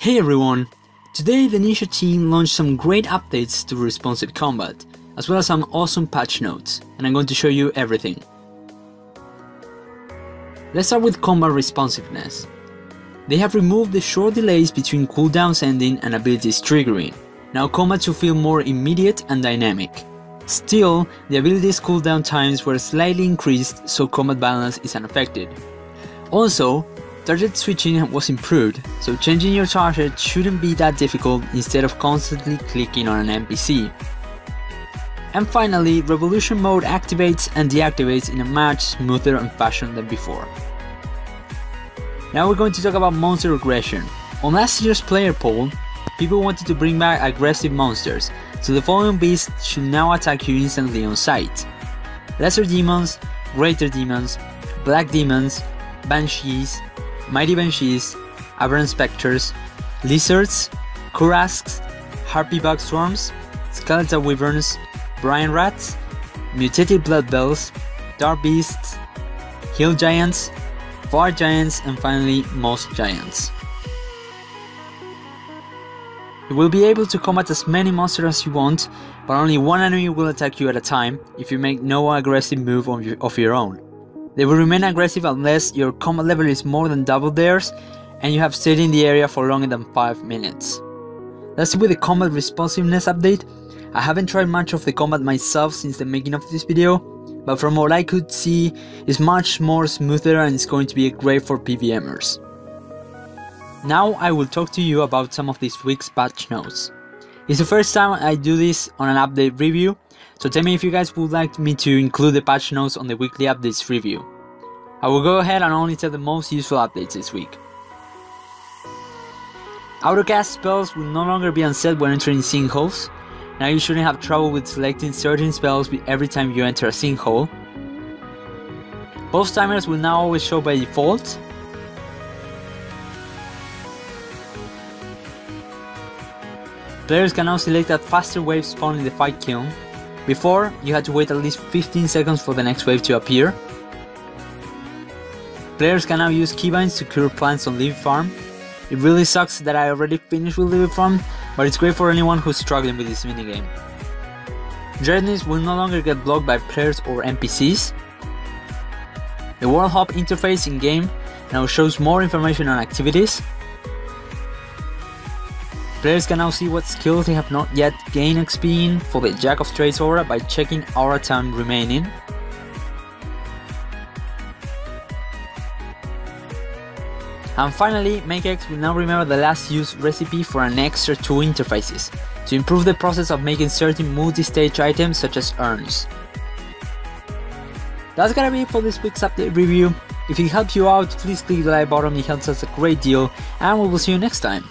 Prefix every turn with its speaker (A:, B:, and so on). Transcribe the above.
A: Hey everyone! Today the Ninja team launched some great updates to responsive combat, as well as some awesome patch notes, and I'm going to show you everything. Let's start with combat responsiveness. They have removed the short delays between cooldowns ending and abilities triggering. Now combat should feel more immediate and dynamic. Still, the abilities cooldown times were slightly increased so combat balance is unaffected. Also, target switching was improved, so changing your target shouldn't be that difficult instead of constantly clicking on an NPC. And finally, Revolution mode activates and deactivates in a much smoother fashion than before. Now we're going to talk about monster aggression. On last year's player poll, people wanted to bring back aggressive monsters, so the following beasts should now attack you instantly on sight: Lesser Demons, Greater Demons, Black Demons, Banshees, Mighty Banshees, Aberrant Spectres, Lizards, Kurasks, Harpy Bug Swarms, Skeletal Wyverns, Brian Rats, Mutated Blood Bells, Dark Beasts, Hill Giants, Far Giants, and finally Moss Giants. You will be able to combat as many monsters as you want, but only one enemy will attack you at a time if you make no aggressive move of your own. They will remain aggressive unless your combat level is more than double theirs and you have stayed in the area for longer than 5 minutes. That's it with the combat responsiveness update. I haven't tried much of the combat myself since the making of this video, but from what I could see, it's much more smoother and it's going to be great for PvMers. Now I will talk to you about some of this week's patch notes. It's the first time I do this on an update review, so tell me if you guys would like me to include the patch notes on the weekly updates review. I will go ahead and only tell the most useful updates this week. Autocast spells will no longer be unset when entering sinkholes. Now you shouldn't have trouble with selecting certain spells every time you enter a sinkhole. Boss timers will now always show by default. Players can now select that faster waves spawn in the fight kiln. Before, you had to wait at least 15 seconds for the next wave to appear. Players can now use keybinds to cure plants on Leaf Farm. It really sucks that I already finished with Leaf Farm, but it's great for anyone who's struggling with this minigame. Journeys will no longer get blocked by players or NPCs. The World Hop interface in-game now shows more information on activities. Players can now see what skills they have not yet gained XP in for the Jack of Trades aura by checking aura time remaining. And finally, MakeX will now remember the last used recipe for an extra 2 interfaces, to improve the process of making certain multi-stage items such as urns. That's gonna be it for this week's update review. If it helped you out, please click the like button, it helps us a great deal, and we will see you next time.